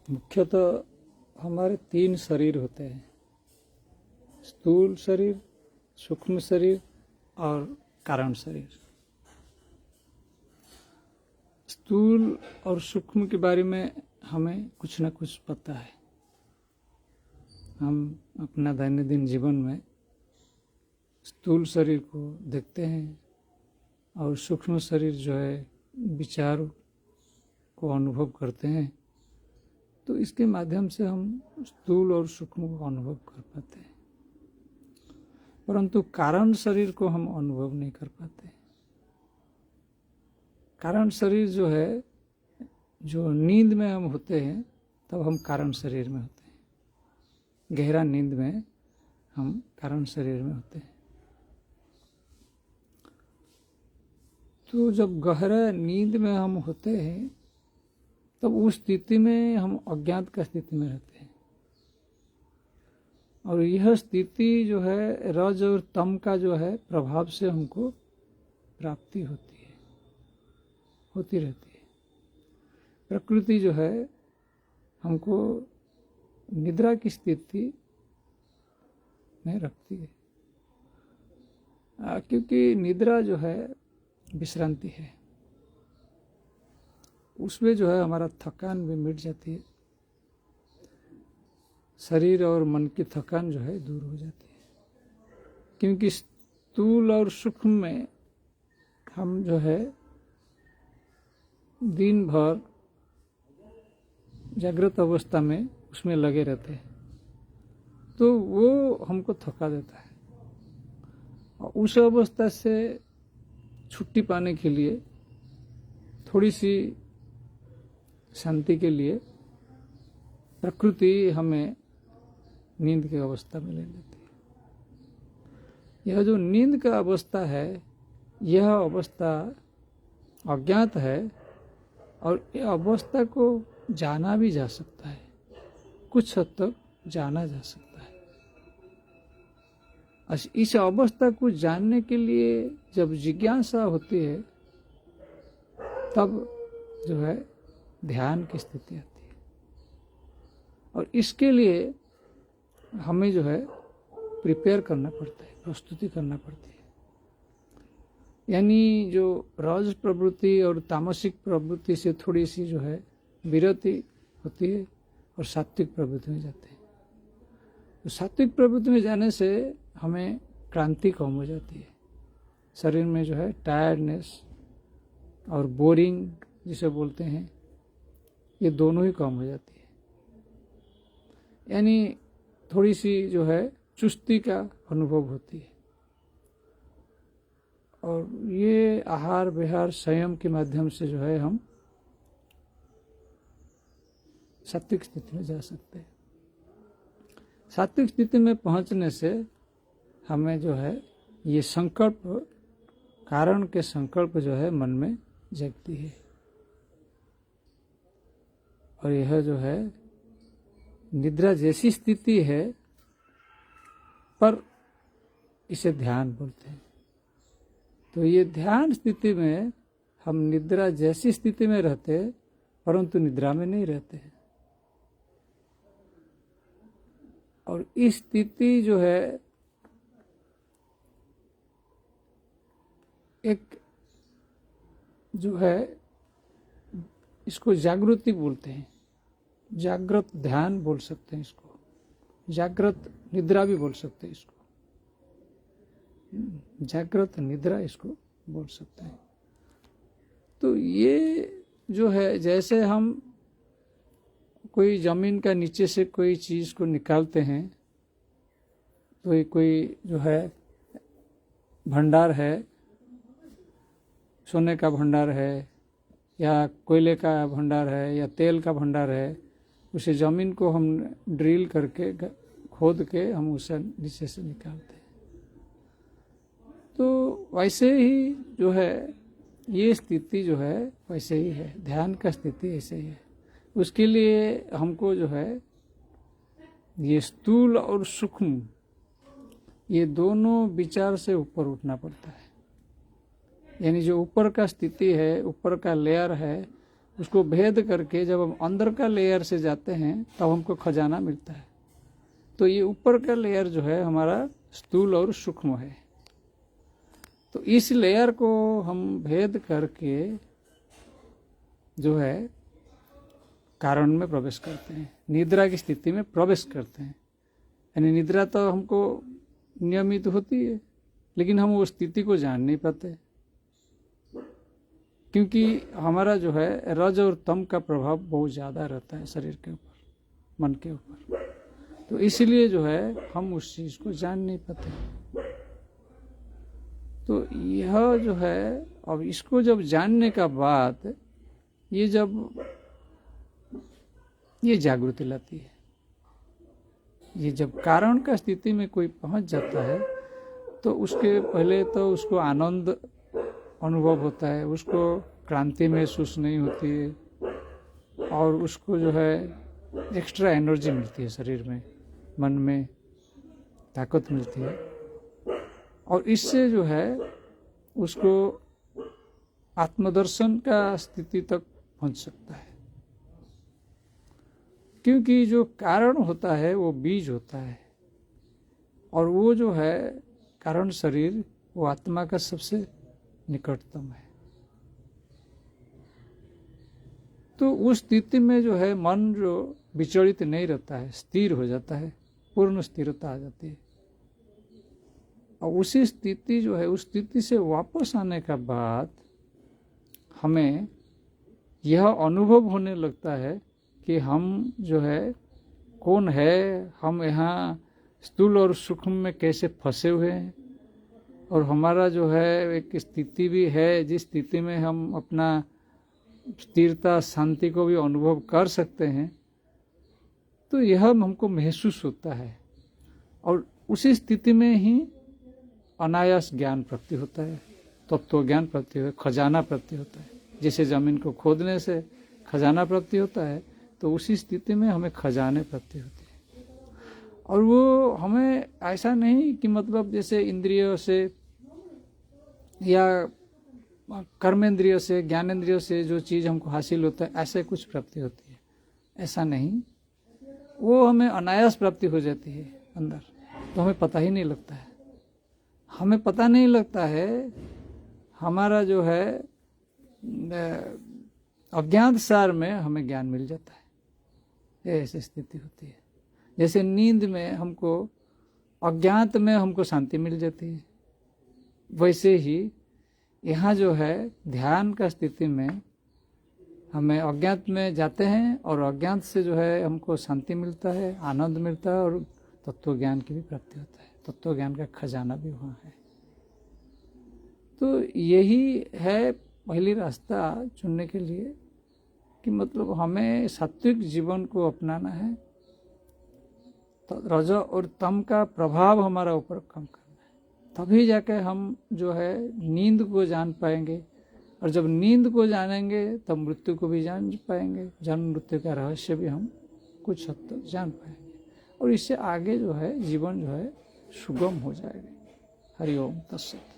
मुख्यतः हमारे 3 शरीर होते हैं, स्थूल शरीर, सूक्ष्म शरीर और कारण शरीर। स्थूल और सूक्ष्म के बारे में हमें कुछ न कुछ पता है। हम अपना दैनंदिन जीवन में स्थूल शरीर को देखते हैं और सूक्ष्म शरीर जो है विचार को अनुभव करते हैं, तो इसके माध्यम से हम स्थूल और सूक्ष्म को अनुभव कर पाते हैं, परंतु कारण शरीर को हम अनुभव नहीं कर पाते। कारण शरीर जो है, जो नींद में हम होते हैं तब हम कारण शरीर में होते हैं, गहरा नींद में हम कारण शरीर में होते हैं। तो जब गहरा नींद में हम होते हैं तब उस स्थिति में हम अज्ञात का स्थिति में रहते हैं, और यह स्थिति जो है रज और तम का जो है प्रभाव से हमको प्राप्ति होती रहती है। प्रकृति जो है हमको निद्रा की स्थिति में रखती है, क्योंकि निद्रा जो है विश्रांति है, उसमें जो है हमारा थकान भी मिट जाती है, शरीर और मन की थकान जो है दूर हो जाती है। क्योंकि स्थूल और सूक्ष्म में हम जो है दिन भर जागृत अवस्था में उसमें लगे रहते हैं, तो वो हमको थका देता है। और उस अवस्था से छुट्टी पाने के लिए, थोड़ी सी शांति के लिए प्रकृति हमें नींद की अवस्था में ले लेती है। यह जो नींद का अवस्था है, यह अवस्था अज्ञात है, और यह अवस्था को जाना भी जा सकता है, कुछ हद तक जाना जा सकता है। इस अवस्था को जानने के लिए जब जिज्ञासा होती है तब जो है ध्यान की स्थिति आती है, और इसके लिए हमें जो है प्रिपेयर करना पड़ता है, प्रस्तुति करना पड़ती है। यानी जो रज प्रवृत्ति और तामसिक प्रवृत्ति से थोड़ी सी जो है विरति होती है और सात्विक प्रवृत्ति में जाते हैं। तो सात्विक प्रवृत्ति में जाने से हमें क्रांति कम हो जाती है, शरीर में जो है टायर्डनेस और बोरिंग जिसे बोलते हैं, ये दोनों ही कम हो जाती है। यानी थोड़ी सी जो है चुस्ती का अनुभव होती है, और ये आहार विहार संयम के माध्यम से जो है हम सात्विक स्थिति में जा सकते हैं। सात्विक स्थिति में पहुंचने से हमें जो है ये संकल्प, कारण के संकल्प जो है मन में जगती है, और यह जो है निद्रा जैसी स्थिति है, पर इसे ध्यान बोलते हैं। तो ये ध्यान स्थिति में हम निद्रा जैसी स्थिति में रहते, परंतु निद्रा में नहीं रहते हैं। और इस स्थिति जो है एक जो है इसको जागृति बोलते हैं, जागृत ध्यान बोल सकते हैं इसको, जागृत निद्रा भी बोल सकते हैं इसको, जागृत निद्रा इसको बोल सकते हैं। तो ये जो है जैसे हम कोई जमीन का नीचे से कोई चीज़ को निकालते हैं, तो कोई जो है भंडार है, सोने का भंडार है या कोयले का भंडार है या तेल का भंडार है, उसे ज़मीन को हम ड्रिल करके खोद के हम उसे नीचे से निकालते हैं। तो वैसे ही जो है ये स्थिति जो है वैसे ही है, ध्यान का स्थिति ऐसे ही है। उसके लिए हमको जो है ये स्थूल और सूक्ष्म ये दोनों विचार से ऊपर उठना पड़ता है। यानी जो ऊपर का स्थिति है, ऊपर का लेयर है, उसको भेद करके जब हम अंदर का लेयर से जाते हैं तब हमको खजाना मिलता है। तो ये ऊपर का लेयर जो है हमारा स्थूल और सूक्ष्म है। तो इस लेयर को हम भेद करके जो है कारण में प्रवेश करते हैं, निद्रा की स्थिति में प्रवेश करते हैं। यानी निद्रा तो हमको नियमित होती है, लेकिन हम वो स्थिति को जान नहीं पाते, क्योंकि हमारा जो है रज और तम का प्रभाव बहुत ज़्यादा रहता है शरीर के ऊपर, मन के ऊपर। तो इसलिए जो है हम उस चीज़ को जान नहीं पाते। तो यह जो है, अब इसको जब जानने का बाद ये जब ये जागृति लाती है, ये जब कारण का स्थिति में कोई पहुंच जाता है तो उसके पहले तो उसको आनंद अनुभव होता है, उसको क्रांति महसूस नहीं होती है, और उसको जो है एक्स्ट्रा एनर्जी मिलती है, शरीर में मन में ताकत मिलती है, और इससे जो है उसको आत्मदर्शन का स्थिति तक पहुंच सकता है। क्योंकि जो कारण होता है वो बीज होता है, और वो जो है कारण शरीर वो आत्मा का सबसे निकटतम है। तो उस स्थिति में जो है मन जो विचलित नहीं रहता है, स्थिर हो जाता है, पूर्ण स्थिरता आ जाती है। और उसी स्थिति जो है, उस स्थिति से वापस आने का बाद हमें यह अनुभव होने लगता है कि हम जो है कौन है, हम यहाँ स्थूल और सूक्ष्म में कैसे फंसे हुए हैं, और हमारा जो है एक स्थिति भी है जिस स्थिति में हम अपना स्थिरता शांति को भी अनुभव कर सकते हैं। तो यह हमको महसूस होता है, और उसी स्थिति में ही अनायास ज्ञान प्राप्ति होता है, तत्व ज्ञान प्राप्ति होता है, खजाना प्राप्ति होता है। जैसे जमीन को खोदने से खजाना प्राप्ति होता है, तो उसी स्थिति में हमें खजाने प्राप्ति होती है। और वो हमें ऐसा नहीं कि मतलब जैसे इंद्रियों से या कर्मेंद्रियों से, ज्ञानेंद्रियों से जो चीज़ हमको हासिल होता है ऐसे कुछ प्राप्ति होती है, ऐसा नहीं। वो हमें अनायास प्राप्ति हो जाती है अंदर, तो हमें पता ही नहीं लगता है। हमें पता नहीं लगता है, हमारा जो है अज्ञात सार में हमें ज्ञान मिल जाता है। ऐसी स्थिति होती है। जैसे नींद में हमको अज्ञात में हमको शांति मिल जाती है, वैसे ही यहाँ जो है ध्यान का स्थिति में हमें अज्ञात में जाते हैं, और अज्ञात से जो है हमको शांति मिलता है, आनंद मिलता है, और तत्व ज्ञान की भी प्राप्ति होता है। तत्व ज्ञान का खजाना भी वहाँ है। तो यही है पहली रास्ता चुनने के लिए कि मतलब हमें सात्विक जीवन को अपनाना है, तो रज और तम का प्रभाव हमारा ऊपर कम करना है, तभी जाके हम जो है नींद को जान पाएंगे। और जब नींद को जानेंगे तब मृत्यु को भी जान पाएंगे, जन्म मृत्यु का रहस्य भी हम कुछ हद तक जान पाएंगे, और इससे आगे जो है जीवन जो है सुगम हो जाएगा। हरि ओम तत्सत।